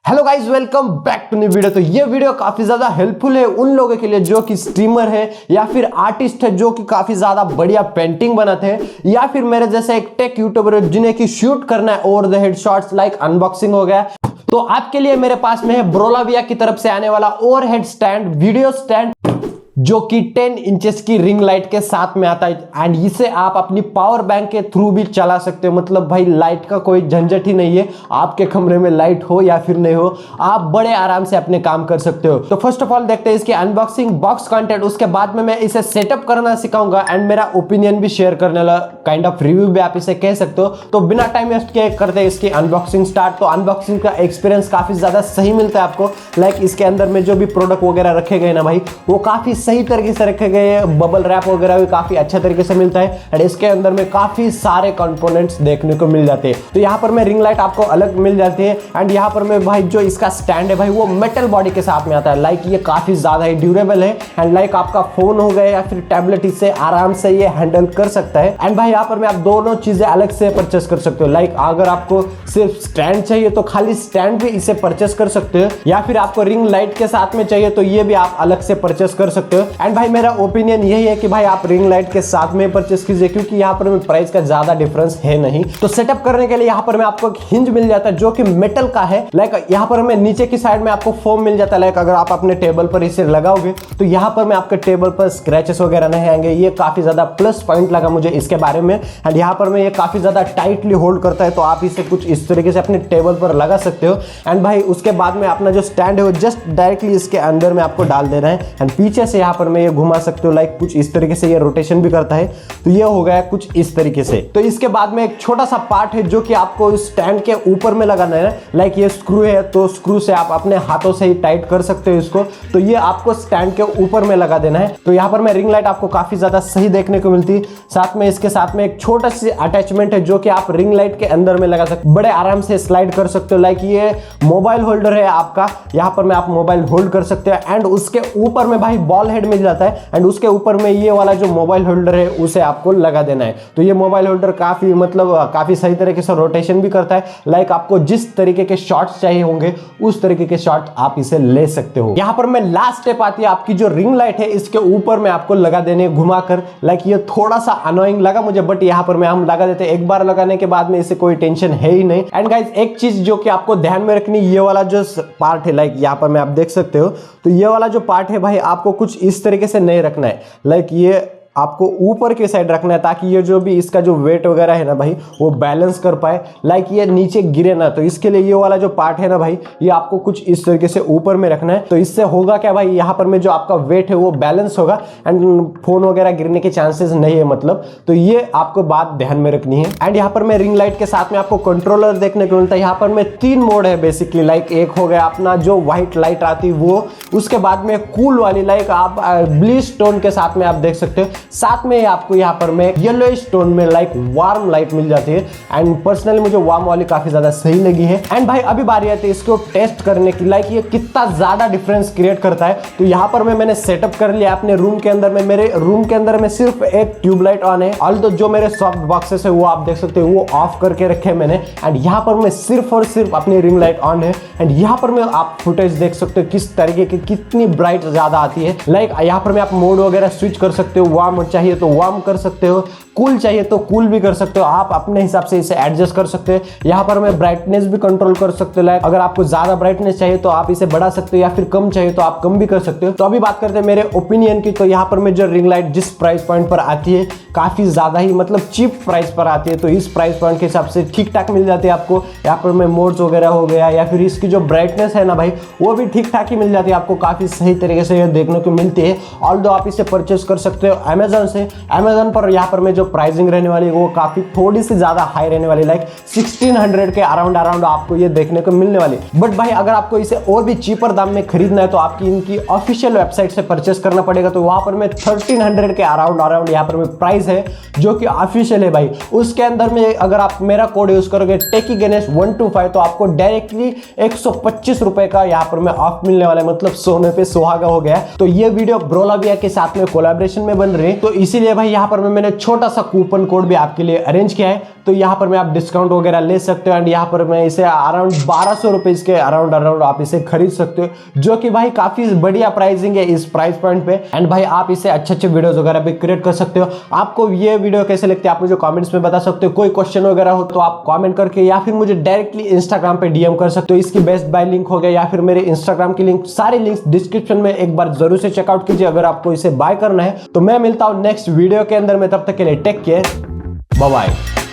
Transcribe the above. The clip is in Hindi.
Hello guys, welcome back to new video. तो ये वीडियो काफी ज्यादा हेल्पफुल है उन लोगों के लिए जो कि स्ट्रीमर है या फिर आर्टिस्ट है जो कि काफी ज्यादा बढ़िया पेंटिंग बनाते हैं, या फिर मेरे जैसे एक टेक यूट्यूबर है जिन्हें की शूट करना है over the head shots like unboxing हो गया। तो आपके लिए मेरे पास में है ब्रोलाविया की तरफ से आने वाला ओवरहेड स्टैंड, वीडियो स्टैंड, जो कि 10 इंचेस की रिंग लाइट के साथ में आता है। एंड इसे आप अपनी पावर बैंक के थ्रू भी चला सकते हो। मतलब भाई लाइट का कोई झंझट ही नहीं है, आपके कमरे में लाइट हो या फिर नहीं हो, आप बड़े आराम से अपने काम कर सकते हो। तो फर्स्ट ऑफ ऑल देखते हैं इसकी अनबॉक्सिंग, बॉक्स कंटेंट, उसके बाद में मैं इसे सेटअप करना सिखाऊंगा एंड मेरा ओपिनियन भी शेयर करने वाला, काइंड ऑफ रिव्यू भी आप इसे कह सकते हो। तो बिना टाइम वेस्ट किए करते हैं इसकी अनबॉक्सिंग स्टार्ट। तो अनबॉक्सिंग का एक्सपीरियंस काफी ज्यादा सही मिलता है आपको। लाइक इसके अंदर में जो भी प्रोडक्ट वगैरह रखे गए ना भाई, वो काफी सही तरीके से रखे गए, बबल रैप वगैरह भी काफी अच्छे तरीके से मिलता है एंड इसके अंदर में काफी सारे कंपोनेंट्स देखने को मिल जाते हैं। तो यहाँ पर मैं रिंग लाइट आपको अलग मिल जाती है एंड यहाँ पर मैं भाई जो इसका स्टैंड है भाई वो मेटल बॉडी के साथ में आता है। लाइक ये काफी ज्यादा ही ड्यूरेबल है एंड लाइक आपका फोन हो गया या फिर टैबलेट, इससे आराम से ये हैंडल कर सकता है। एंड भाई यहाँ पर मैं आप दोनों चीजें अलग से परचेस कर सकते हो। लाइक अगर आपको सिर्फ स्टैंड चाहिए तो खाली स्टैंड भी इसे परचेस कर सकते हो, या फिर आपको रिंग लाइट के साथ में चाहिए तो ये भी आप अलग से परचेस कर सकते हो। एंड भाई मेरा ओपिनियन यही है कि भाई आप रिंग लाइट के साथ में परचेस कीजिए, क्योंकि यहाँ पर प्राइस का ज्यादा डिफरेंस है नहीं। तो सेटअप करने के लिए यहाँ पर मैं आपको एक हिंज मिल जाता है जो कि मेटल का है। लाइक यहाँ पर मैं नीचे की साइड में आपको फोम मिल जाता है। लाइक अगर आप अपने टेबल पर इसे लगाओगे तो यहाँ पर मैं आपके टेबल पर स्क्रैचेस वगैरह नहीं आएंगे। ये काफी ज्यादा प्लस पॉइंट लगा मुझे इसके बारे में। एंड यहाँ पर मैं ये काफी ज्यादा टाइटली होल्ड करता है, तो आप इसे कुछ इस तरीके से अपने टेबल पर लगा सकते हो। एंड भाई उसके बाद में अपना जो स्टैंड है वो जस्ट डायरेक्टली इसके अंदर में आपको डाल देना है एंड पीछे से यहाँ पर मैं ये घुमा सकते हो। लाइक कुछ इस तरीके से ये रोटेशन भी करता है। तो ये हो गया कुछ इस तरीके से। तो इसके बाद में एक छोटा सा पार्ट है जो कि आपको इस स्टैंड के ऊपर में लगाना है। लाइक ये स्क्रू है, तो स्क्रू से आप अपने हाथों से ही टाइट कर सकते हो इसको। तो ये आपको स्टैंड के ऊपर में लगा देना है। तो यहाँ पर मैं रिंग लाइट आपको काफी ज्यादा सही देखने को मिलती है। साथ में इसके साथ में एक छोटा सी अटैचमेंट है जो कि आप रिंग लाइट के अंदर में लगा सकते हो, बड़े आराम से स्लाइड कर सकते हो। लाइक ये मोबाइल होल्डर है आपका, यहाँ पर मैं आप मोबाइल होल्ड कर सकते हो। एंड उसके ऊपर में भाई बॉल हेड मिल जाता है एंड उसके ऊपर में ये वाला जो मोबाइल होल्डर है उसे आपको लगा देना है। तो ये मोबाइल होल्डर काफी काफी सही तरीके से रोटेशन भी करता है। लाइक आपको जिस तरीके के शॉट्स चाहिए होंगे उस तरीके के शॉट आप इसे ले सकते हो। यहाँ पर मैं लास्ट स्टेप आती है आपकी जो रिंग लाइट है इसके ऊपर में आपको लगा देने घुमाकर। लाइक ये थोड़ा सा अनोइंग लगा मुझे, बट यहाँ पर मैं हम लगा देते हैं। एक बार लगाने के बाद में इसे कोई टेंशन है ही नहीं। एंड गाइस एक चीज जो कि आपको ध्यान में रखनी, ये वाला जो पार्ट है, लाइक यहाँ पर मैं आप देख सकते हो, तो ये वाला जो पार्ट है भाई आपको कुछ इस तरीके से नहीं रखना है। लाइक ये आपको ऊपर की साइड रखना है ताकि ये जो भी इसका जो वेट वगैरह है ना भाई वो बैलेंस कर पाए। लाइक ये नीचे गिरे ना। तो इसके लिए ये वाला जो पार्ट है ना भाई ये आपको कुछ इस तरीके से ऊपर में रखना है। तो इससे होगा क्या भाई, यहाँ पर में जो आपका वेट है वो बैलेंस होगा एंड फोन वगैरह गिरने के चांसेस नहीं है मतलब। तो ये आपको बात ध्यान में रखनी है। एंड यहाँ पर मैं रिंग लाइट के साथ में आपको कंट्रोलर देखने को मिलता है। यहाँ पर में 3 मोड है बेसिकली। लाइक एक हो गया अपना जो व्हाइट लाइट आती है वो, उसके बाद में कूल वाली, लाइक आप ब्लीच टोन के साथ में आप देख सकते हो। साथ में आपको यहाँ पर में येलोइश टोन में लाइक वार्म लाइट मिल जाती है। एंड पर्सनली मुझे वार्म वाली काफी ज्यादा सही लगी है। एंड भाई अभी बारी आती है इसको टेस्ट करने की, लाइक ये कितना ज्यादा डिफरेंस क्रिएट करता है। तो यहाँ पर मैंने सेटअप कर लिया अपने रूम के अंदर में। मेरे रूम के अंदर में सिर्फ एक ट्यूबलाइट ऑन है, ऑल्दो जो मेरे सॉफ्ट बॉक्सेस है वो आप देख सकते हो वो ऑफ करके रखे मैंने। एंड यहाँ पर मैं सिर्फ और सिर्फ अपनी रिंग लाइट ऑन है। एंड यहाँ पर मैं आप फुटेज देख सकते हो किस तरीके की, कितनी ब्राइट ज्यादा आती है। लाइक यहाँ पर मैं आप मोड वगैरह स्विच कर सकते हो, वार्म चाहिए तो वार्म कर सकते हो, कूल चाहिए तो कूल भी कर सकते हो। आप अपने हिसाब से इसे एडजस्ट कर सकते हो। यहाँ पर मैं ब्राइटनेस भी कंट्रोल कर सकते हो। लाइक अगर आपको ज्यादा ब्राइटनेस चाहिए तो आप इसे बढ़ा सकते हो, या फिर कम चाहिए तो आप कम भी कर सकते हो। तो अभी बात करते हैं मेरे ओपिनियन की। तो यहाँ पर मैं जो रिंग लाइट जिस प्राइस पॉइंट पर आती है काफी ज्यादा ही मतलब चीप प्राइस पर आती है। तो इस प्राइस पॉइंट के हिसाब से ठीक ठाक मिल जाती है आपको। यहाँ पर मैं मोड्स वगैरह हो गया या फिर इसकी जो ब्राइटनेस है ना भाई वो भी ठीक ठाक ही मिल जाती है आपको, काफी सही तरीके से देखने को मिलती है। ऑल्दो आप इसे परचेस कर सकते हो अमेजोन से। अमेजोन पर यहाँ पर मैं जो प्राइसिंग रहने वाली वो काफी थोड़ी सी ज्यादा हाई रहने वाली, लाइक 1600 के अराउंड आपको ये देखने को मिलने वाली। बट भाई अगर आपको इसे और भी चीपर दाम में खरीदना है तो आपकी इनकी ऑफिशियल वेबसाइट से परचेस करना पड़ेगा। तो वहां पर में 1300 के अराउंड यहाँ पर में प्राइस है जो कि ऑफिशियल है भाई। उसके अंदर में अगर आप मेरा कोड यूज करोगे टेकी गणेश 125 तो आपको डायरेक्टली 125 रुपए का यहाँ पर में ऑफ मिलने वाला है। मतलब सोने पे सुहागा हो गया। तो ये वीडियो ब्रोलाविया के साथ में कोलैबोरेशन में बन रही है, तो इसीलिए भाई यहाँ पर मैंने छोटा सा कूपन कोड भी आपके लिए अरेंज किया है। तो यहाँ पर मैं आप डिस्काउंट वगैरह ले सकते हो। एंड यहाँ पर मैं इसे अराउंड 1200 रुपीज के अराउंड आप इसे खरीद सकते हो, जो कि भाई काफी बढ़िया प्राइसिंग है इस प्राइस पॉइंट पे। एंड भाई आप इसे अच्छे वीडियोस वगैरह भी क्रिएट कर सकते हो। आपको ये वीडियो कैसे लगते हैं आप मुझे कमेंट्स में बता सकते हो। कोई क्वेश्चन वगैरह हो तो आप कमेंट करके या फिर मुझे डायरेक्टली इंस्टाग्राम पे डीएम कर सकते हो। इसकी बेस्ट बाय लिंक हो गया या फिर मेरे इंस्टाग्राम की लिंक, सारे लिंक्स डिस्क्रिप्शन में एक बार जरूर से चेकआउट कीजिए अगर आपको इसे बाय करना है। तो मैं मिलता हूं नेक्स्ट वीडियो के अंदर में, तब तक के लिए टेक केयर, बाय बाय।